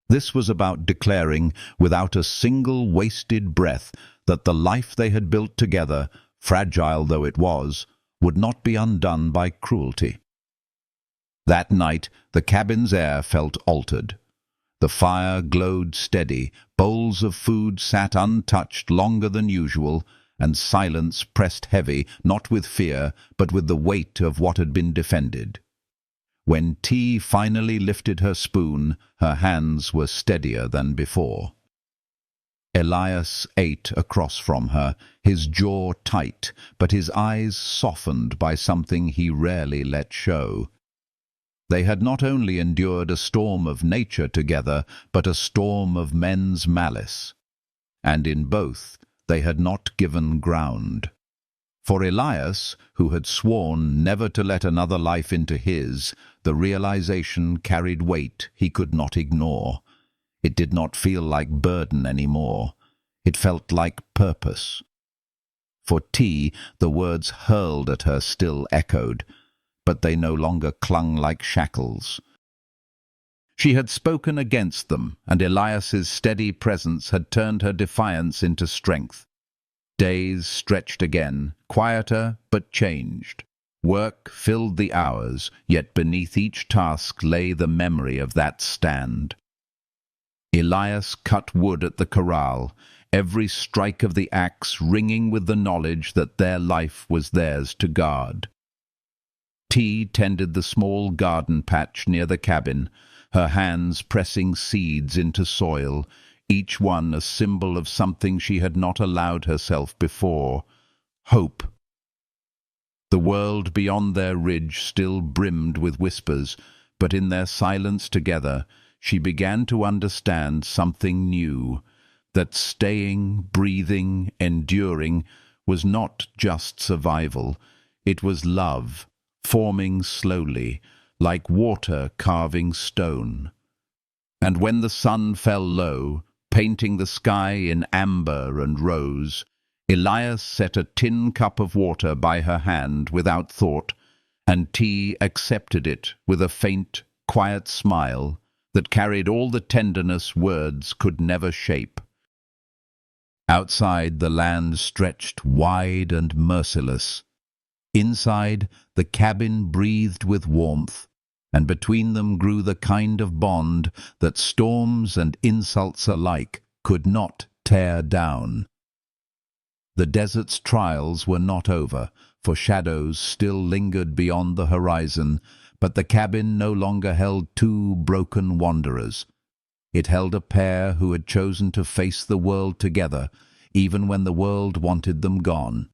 This was about declaring, without a single wasted breath, that the life they had built together, fragile though it was, would not be undone by cruelty. That night, the cabin's air felt altered. The fire glowed steady, bowls of food sat untouched longer than usual, and silence pressed heavy, not with fear, but with the weight of what had been defended. When T finally lifted her spoon, her hands were steadier than before. Elias ate across from her, his jaw tight, but his eyes softened by something he rarely let show. They had not only endured a storm of nature together, but a storm of men's malice. And in both, they had not given ground. For Elias, who had sworn never to let another life into his, the realization carried weight he could not ignore. It did not feel like burden anymore. It felt like purpose. For T, the words hurled at her still echoed, but they no longer clung like shackles. She had spoken against them, and Elias's steady presence had turned her defiance into strength. Days stretched again, quieter but changed. Work filled the hours, yet beneath each task lay the memory of that stand. Elias cut wood at the corral, every strike of the axe ringing with the knowledge that their life was theirs to guard. T tended the small garden patch near the cabin, her hands pressing seeds into soil, each one a symbol of something she had not allowed herself before: hope. The world beyond their ridge still brimmed with whispers, but in their silence together she began to understand something new, that staying, breathing, enduring was not just survival, it was love, forming slowly, like water carving stone. And when the sun fell low, painting the sky in amber and rose, Elias set a tin cup of water by her hand without thought, and T accepted it with a faint, quiet smile that carried all the tenderness words could never shape. Outside, the land stretched wide and merciless. Inside, the cabin breathed with warmth, and between them grew the kind of bond that storms and insults alike could not tear down. The desert's trials were not over, for shadows still lingered beyond the horizon, but the cabin no longer held two broken wanderers, It held a pair who had chosen to face the world together, even when the world wanted them gone.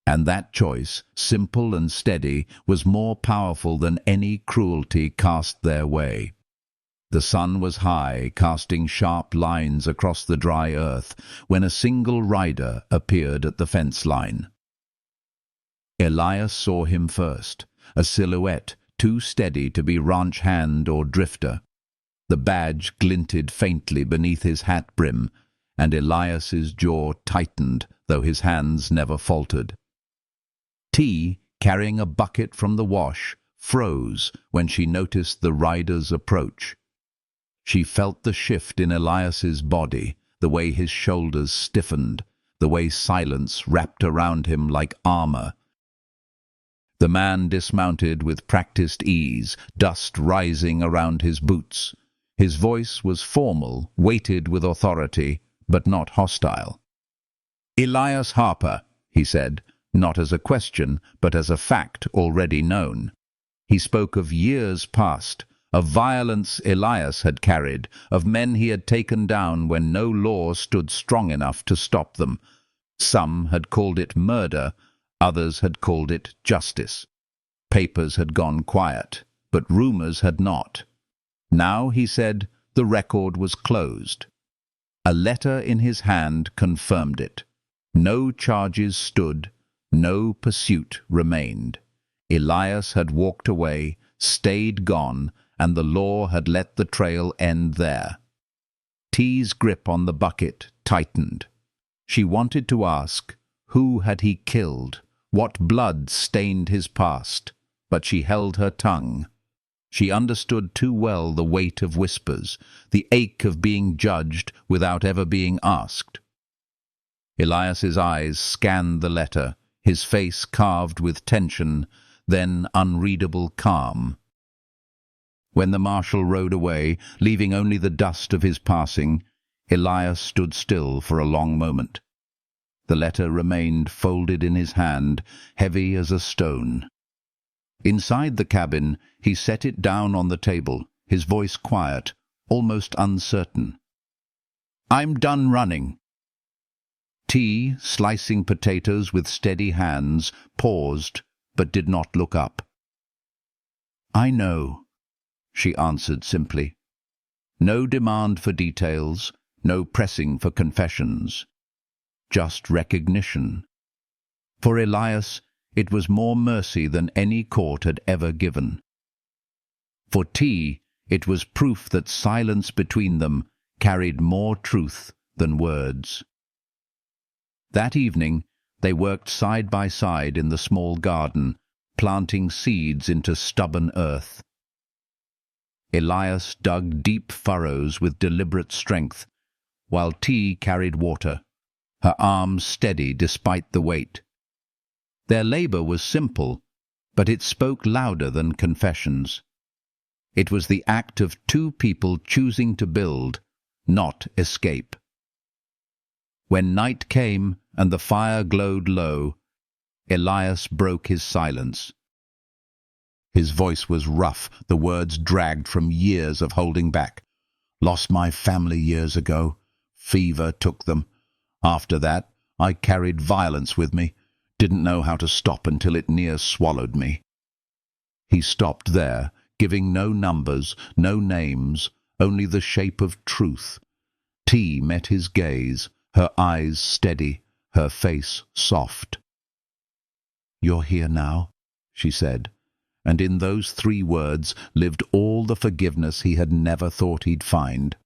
And that choice, simple and steady, was more powerful than any cruelty cast their way. The sun was high, casting sharp lines across the dry earth, when a single rider appeared at the fence line. Elias saw him first, a silhouette too steady to be ranch hand or drifter. The badge glinted faintly beneath his hat brim, and Elias's jaw tightened, though his hands never faltered. T, carrying a bucket from the wash, froze when she noticed the rider's approach. She felt the shift in Elias's body, the way his shoulders stiffened, the way silence wrapped around him like armor. The man dismounted with practiced ease, dust rising around his boots. His voice was formal, weighted with authority, but not hostile. "Elias Harper," he said, not as a question, but as a fact already known. He spoke of years past, of violence Elias had carried, of men he had taken down when no law stood strong enough to stop them. Some had called it murder, others had called it justice. Papers had gone quiet, but rumors had not. Now, he said, the record was closed. A letter in his hand confirmed it. No charges stood, no pursuit remained. Elias had walked away, stayed gone, and the law had let the trail end there. T's grip on the bucket tightened. She wanted to ask, who had he killed? What blood stained his past? But she held her tongue. She understood too well the weight of whispers, the ache of being judged without ever being asked. Elias's eyes scanned the letter, his face carved with tension, then unreadable calm. When the marshal rode away, leaving only the dust of his passing, Elias stood still for a long moment. The letter remained folded in his hand, heavy as a stone. Inside the cabin, he set it down on the table, his voice quiet, almost uncertain. "I'm done running." T, slicing potatoes with steady hands, paused, but did not look up. "I know," she answered simply. No demand for details, no pressing for confessions. Just recognition. For Elias, it was more mercy than any court had ever given. For T, it was proof that silence between them carried more truth than words. That evening, they worked side by side in the small garden, planting seeds into stubborn earth. Elias dug deep furrows with deliberate strength, while T carried water, her arms steady despite the weight. Their labor was simple, but it spoke louder than confessions. It was the act of two people choosing to build, not escape. When night came and the fire glowed low, Elias broke his silence. His voice was rough, the words dragged from years of holding back. "Lost my family years ago. Fever took them. After that, I carried violence with me. Didn't know how to stop until it near swallowed me." He stopped there, giving no numbers, no names, only the shape of truth. T met his gaze, her eyes steady, her face soft. "You're here now," she said, and in those 3 words lived all the forgiveness he had never thought he'd find.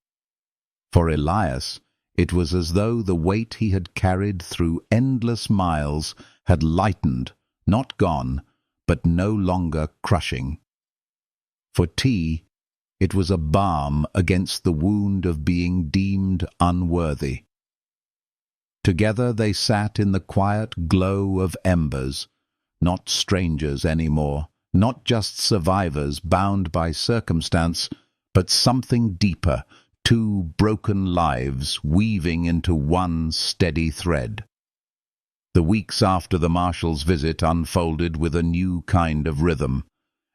For Elias, it was as though the weight he had carried through endless miles had lightened, not gone, but no longer crushing. For T, it was a balm against the wound of being deemed unworthy. Together they sat in the quiet glow of embers, not strangers anymore, not just survivors bound by circumstance, but something deeper, 2 broken lives weaving into one steady thread. The weeks after the marshal's visit unfolded with a new kind of rhythm.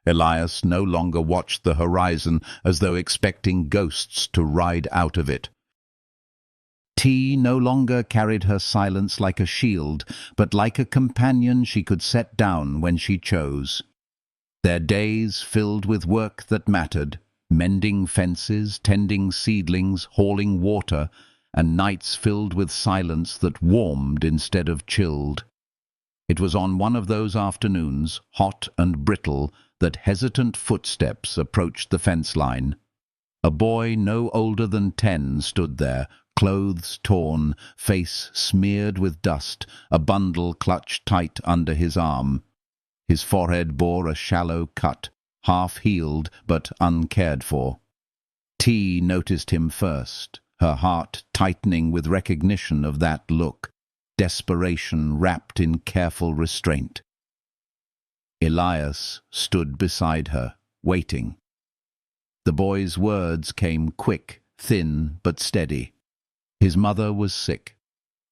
Elias no longer watched the horizon as though expecting ghosts to ride out of it. T no longer carried her silence like a shield, but like a companion she could set down when she chose. Their days filled with work that mattered, mending fences, tending seedlings, hauling water, and nights filled with silence that warmed instead of chilled. It was on one of those afternoons, hot and brittle, that hesitant footsteps approached the fence line. A boy no older than 10 stood there, clothes torn, face smeared with dust, a bundle clutched tight under his arm. His forehead bore a shallow cut, half healed but uncared for. T noticed him first, her heart tightening with recognition of that look, desperation wrapped in careful restraint. Elias stood beside her, waiting. The boy's words came quick, thin but steady. His mother was sick.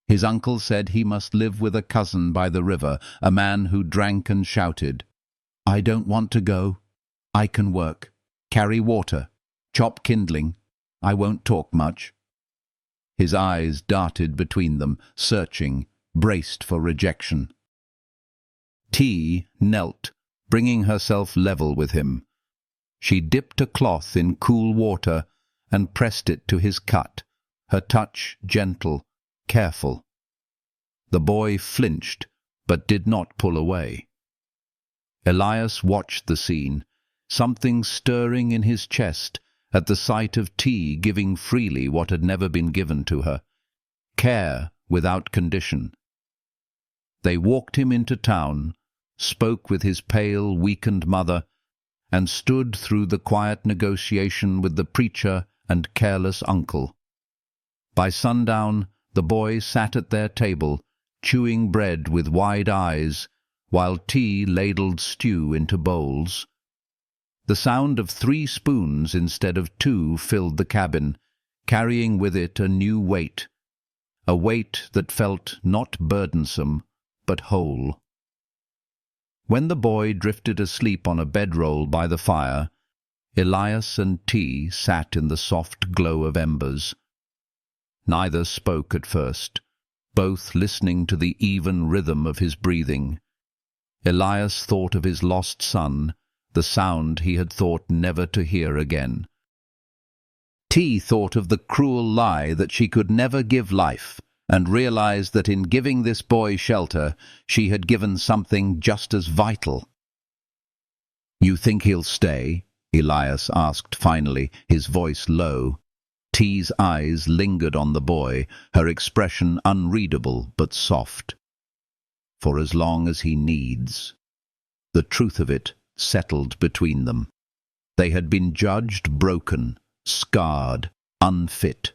His uncle said he must live with a cousin by the river, a man who drank and shouted, "I don't want to go. I can work, carry water, chop kindling. I won't talk much." His eyes darted between them, searching, braced for rejection. T knelt, bringing herself level with him. She dipped a cloth in cool water and pressed it to his cut, her touch gentle, careful. The boy flinched, but did not pull away. Elias watched the scene, something stirring in his chest at the sight of T giving freely what had never been given to her, care without condition. They walked him into town, spoke with his pale, weakened mother, and stood through the quiet negotiation with the preacher and careless uncle. By sundown, the boy sat at their table, chewing bread with wide eyes, while T ladled stew into bowls. The sound of 3 spoons instead of 2 filled the cabin, carrying with it a new weight, a weight that felt not burdensome, but whole. When the boy drifted asleep on a bedroll by the fire, Elias and T sat in the soft glow of embers. Neither spoke at first, both listening to the even rhythm of his breathing. Elias thought of his lost son, the sound he had thought never to hear again. T thought of the cruel lie that she could never give life, and realized that in giving this boy shelter, she had given something just as vital. "You think he'll stay?" Elias asked finally, his voice low. T's eyes lingered on the boy, her expression unreadable but soft. "For as long as he needs." The truth of it settled between them. They had been judged broken, scarred, unfit.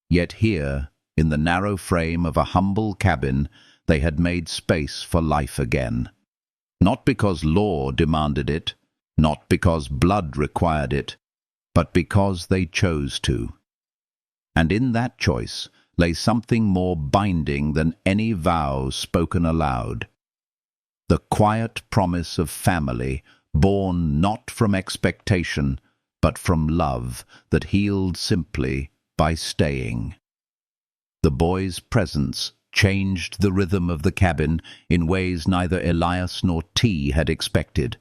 Yet here, in the narrow frame of a humble cabin, they had made space for life again. Not because law demanded it, not because blood required it, but because they chose to. And in that choice lay something more binding than any vow spoken aloud. The quiet promise of family, born not from expectation, but from love that healed simply by staying. The boy's presence changed the rhythm of the cabin in ways neither Elias nor T had expected.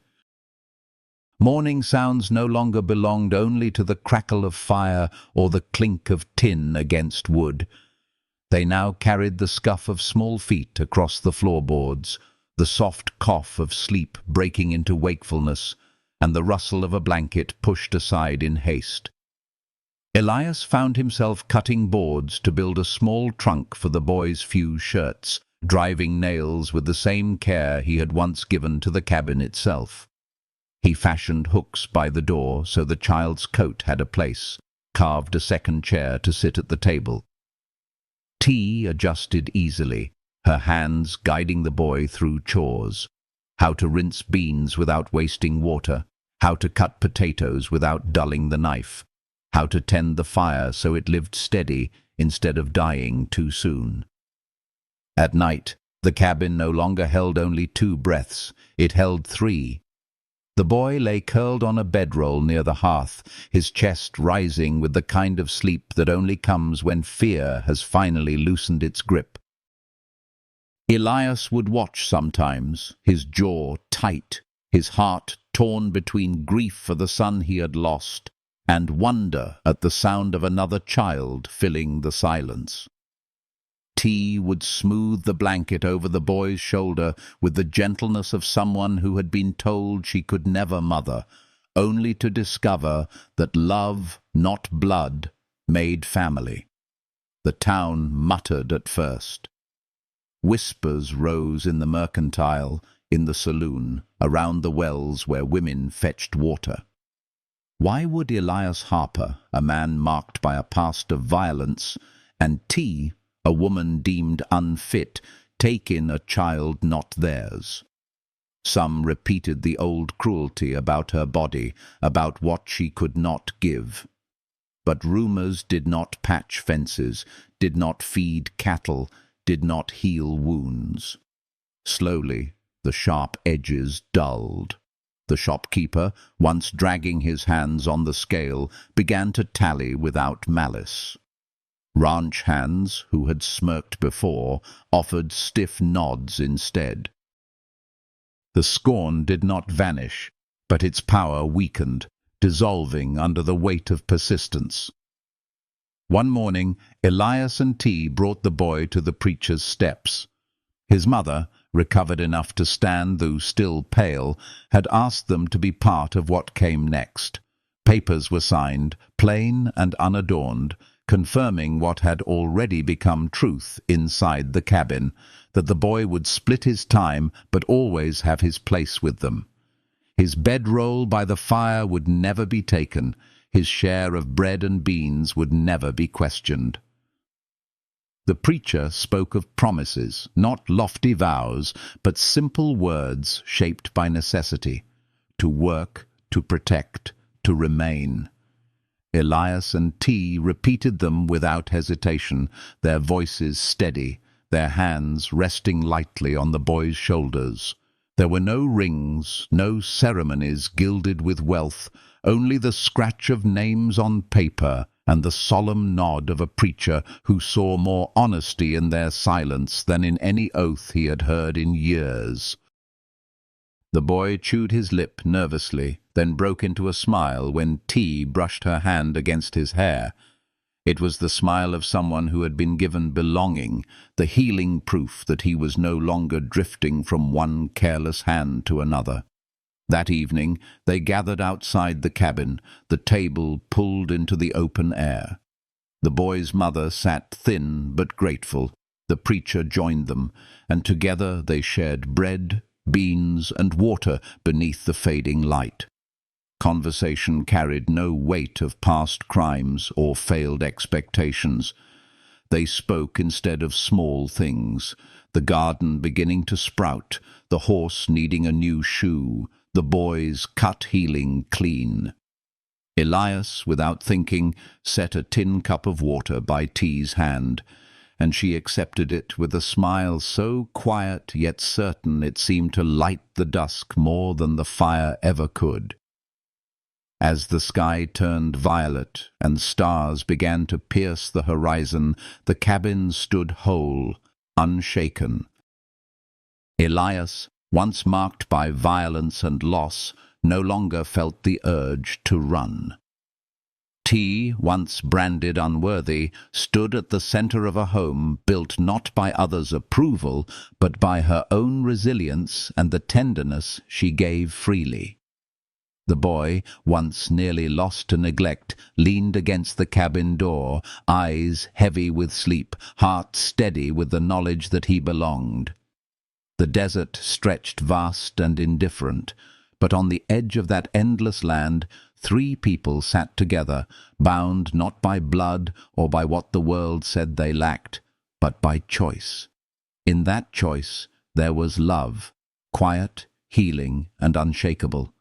Morning sounds no longer belonged only to the crackle of fire or the clink of tin against wood. They now carried the scuff of small feet across the floorboards, the soft cough of sleep breaking into wakefulness, and the rustle of a blanket pushed aside in haste. Elias found himself cutting boards to build a small trunk for the boy's few shirts, driving nails with the same care he had once given to the cabin itself. He fashioned hooks by the door so the child's coat had a place, carved a second chair to sit at the table. T adjusted easily, her hands guiding the boy through chores. How to rinse beans without wasting water, how to cut potatoes without dulling the knife, how to tend the fire so it lived steady instead of dying too soon. At night, the cabin no longer held only 2 breaths, it held 3. The boy lay curled on a bedroll near the hearth, his chest rising with the kind of sleep that only comes when fear has finally loosened its grip. Elias would watch sometimes, his jaw tight, his heart torn between grief for the son he had lost and wonder at the sound of another child filling the silence. T would smooth the blanket over the boy's shoulder with the gentleness of someone who had been told she could never mother, only to discover that love, not blood, made family. The town muttered at first. Whispers rose in the mercantile, in the saloon, around the wells where women fetched water. Why would Elias Harper, a man marked by a past of violence, and T, a woman deemed unfit, take in a child not theirs? Some repeated the old cruelty about her body, about what she could not give. But rumors did not patch fences, did not feed cattle, did not heal wounds. Slowly, the sharp edges dulled. The shopkeeper, once dragging his hands on the scale, began to tally without malice. Ranch hands, who had smirked before, offered stiff nods instead. The scorn did not vanish, but its power weakened, dissolving under the weight of persistence. One morning, Elias and T brought the boy to the preacher's steps. His mother, recovered enough to stand though still pale, had asked them to be part of what came next. Papers were signed, plain and unadorned, confirming what had already become truth inside the cabin, that the boy would split his time but always have his place with them. His bedroll by the fire would never be taken, his share of bread and beans would never be questioned. The preacher spoke of promises, not lofty vows, but simple words shaped by necessity, to work, to protect, to remain. Elias and T repeated them without hesitation, their voices steady, their hands resting lightly on the boy's shoulders. There were no rings, no ceremonies gilded with wealth, only the scratch of names on paper and the solemn nod of a preacher who saw more honesty in their silence than in any oath he had heard in years. The boy chewed his lip nervously, then broke into a smile when T brushed her hand against his hair. It was the smile of someone who had been given belonging, the healing proof that he was no longer drifting from one careless hand to another. That evening they gathered outside the cabin, the table pulled into the open air. The boy's mother sat thin but grateful. The preacher joined them, and together they shared bread, beans, and water beneath the fading light. Conversation carried no weight of past crimes or failed expectations. They spoke instead of small things, the garden beginning to sprout, the horse needing a new shoe, the boy's cut healing clean. Elias, without thinking, set a tin cup of water by T's hand, and she accepted it with a smile so quiet yet certain it seemed to light the dusk more than the fire ever could. As the sky turned violet and stars began to pierce the horizon, the cabin stood whole, unshaken. Elias, once marked by violence and loss, no longer felt the urge to run. T, once branded unworthy, stood at the center of a home built not by others' approval, but by her own resilience and the tenderness she gave freely. The boy, once nearly lost to neglect, leaned against the cabin door, eyes heavy with sleep, heart steady with the knowledge that he belonged. The desert stretched vast and indifferent, but on the edge of that endless land, 3 people sat together, bound not by blood or by what the world said they lacked, but by choice. In that choice there was love, quiet, healing, and unshakable.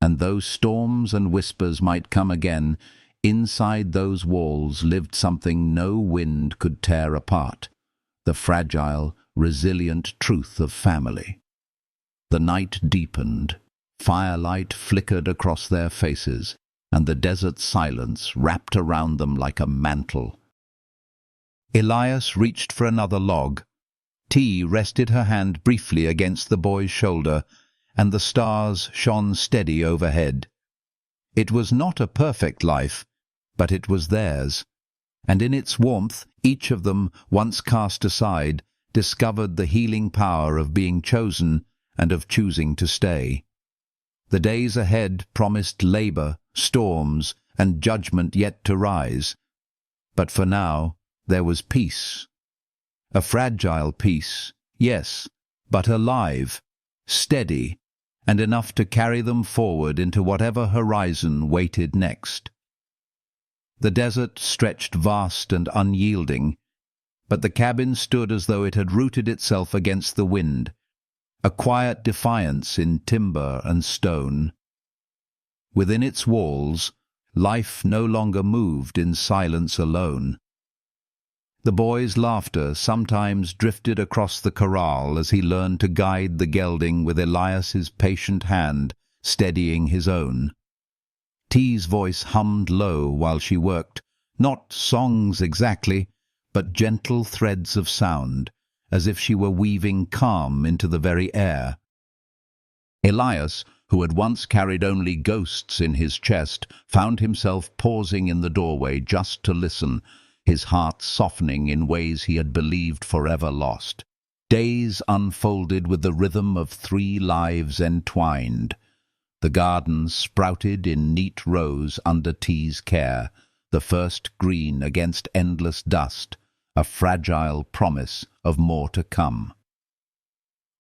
And though storms and whispers might come again, inside those walls lived something no wind could tear apart, the fragile, resilient truth of family. The night deepened, Firelight flickered across their faces, and the desert silence wrapped around them like a mantle. Elias reached for another log. T rested her hand briefly against the boy's shoulder, and the stars shone steady overhead. It was not a perfect life, but it was theirs, and in its warmth each of them, once cast aside, discovered the healing power of being chosen and of choosing to stay. The days ahead promised labor, storms, and judgment yet to rise. But for now, there was peace. A fragile peace, yes, but alive, steady, and enough to carry them forward into whatever horizon waited next. The desert stretched vast and unyielding, but the cabin stood as though it had rooted itself against the wind, a quiet defiance in timber and stone. Within its walls, life no longer moved in silence alone. The boy's laughter sometimes drifted across the corral as he learned to guide the gelding with Elias's patient hand steadying his own. T's voice hummed low while she worked, not songs exactly, but gentle threads of sound, as if she were weaving calm into the very air. Elias, who had once carried only ghosts in his chest, found himself pausing in the doorway just to listen, his heart softening in ways he had believed forever lost. Days unfolded with the rhythm of 3 lives entwined. The garden sprouted in neat rows under T's care, the first green against endless dust, a fragile promise of more to come.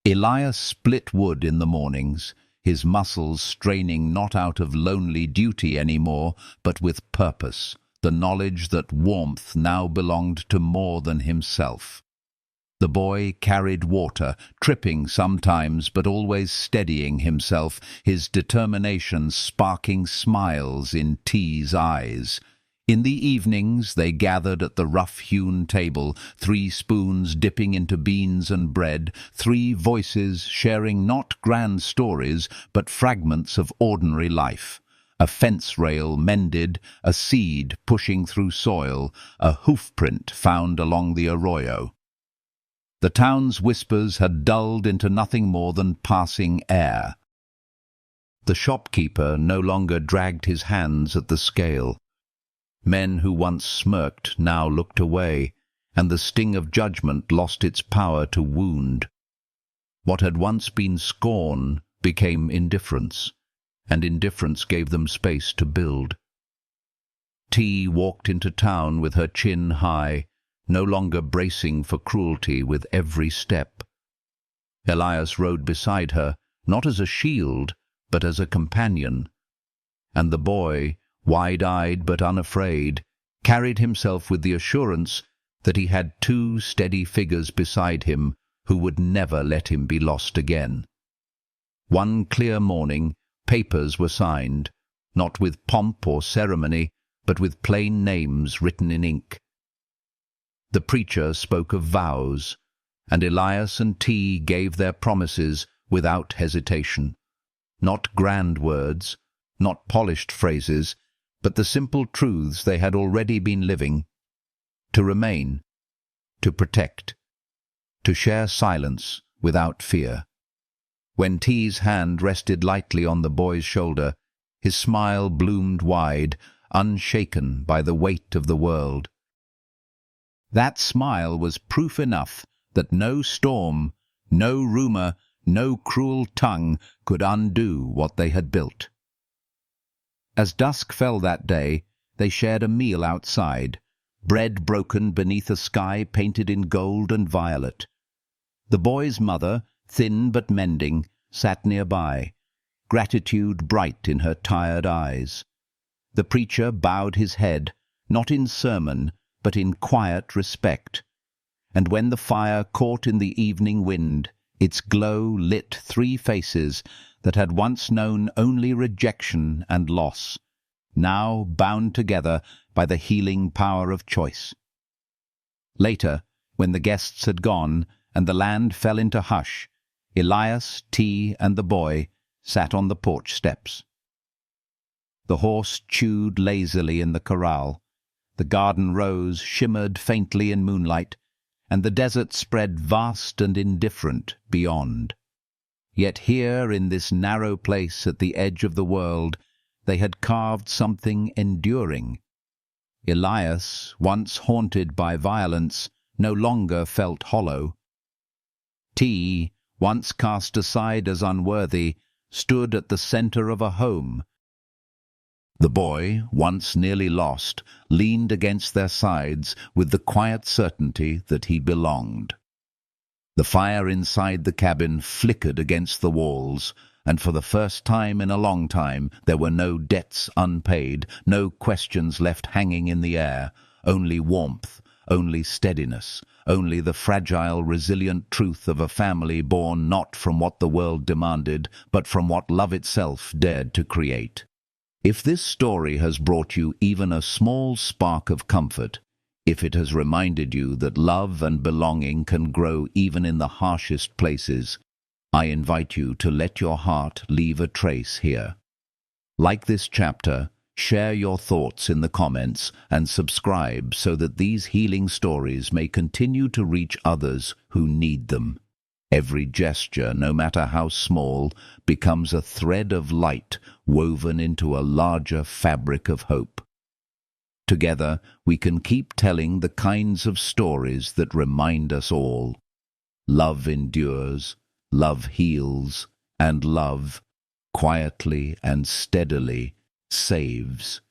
Elias split wood in the mornings, his muscles straining not out of lonely duty anymore, but with purpose, the knowledge that warmth now belonged to more than himself. The boy carried water, tripping sometimes but always steadying himself, his determination sparking smiles in T's eyes. In the evenings they gathered at the rough-hewn table, 3 spoons dipping into beans and bread, 3 voices sharing not grand stories but fragments of ordinary life. A fence rail mended, a seed pushing through soil, a hoofprint found along the arroyo. The town's whispers had dulled into nothing more than passing air. The shopkeeper no longer dragged his hands at the scale. Men who once smirked now looked away, and the sting of judgment lost its power to wound. What had once been scorn became indifference, and indifference gave them space to build. T walked into town with her chin high, no longer bracing for cruelty with every step. Elias rode beside her, not as a shield, but as a companion, and the boy, wide-eyed but unafraid, carried himself with the assurance that he had 2 steady figures beside him who would never let him be lost again. One clear morning, papers were signed, not with pomp or ceremony, but with plain names written in ink. The preacher spoke of vows, and Elias and T gave their promises without hesitation. Not grand words, not polished phrases, but the simple truths they had already been living: to remain, to protect, to share silence without fear. When T's hand rested lightly on the boy's shoulder, his smile bloomed wide, unshaken by the weight of the world. That smile was proof enough that no storm, no rumor, no cruel tongue could undo what they had built. As dusk fell that day, they shared a meal outside, bread broken beneath a sky painted in gold and violet. The boy's mother, thin but mending, sat nearby, gratitude bright in her tired eyes. The preacher bowed his head, not in sermon, but in quiet respect, and when the fire caught in the evening wind, its glow lit 3 faces that had once known only rejection and loss, now bound together by the healing power of choice. Later, when the guests had gone and the land fell into hush, Elias, T, and the boy sat on the porch steps. The horse chewed lazily in the corral. The garden rose shimmered faintly in moonlight, and the desert spread vast and indifferent beyond. Yet here, in this narrow place at the edge of the world, they had carved something enduring. Elias, once haunted by violence, no longer felt hollow. T, once cast aside as unworthy, stood at the center of a home. The boy, once nearly lost, leaned against their sides with the quiet certainty that he belonged. The fire inside the cabin flickered against the walls, and for the first time in a long time there were no debts unpaid, no questions left hanging in the air, only warmth, only steadiness, only the fragile, resilient truth of a family born not from what the world demanded, but from what love itself dared to create. If this story has brought you even a small spark of comfort, if it has reminded you that love and belonging can grow even in the harshest places, I invite you to let your heart leave a trace here. Like this chapter, share your thoughts in the comments and subscribe so that these healing stories may continue to reach others who need them. Every gesture, no matter how small, becomes a thread of light woven into a larger fabric of hope. Together, we can keep telling the kinds of stories that remind us all. Love endures, love heals, and love, quietly and steadily, saves.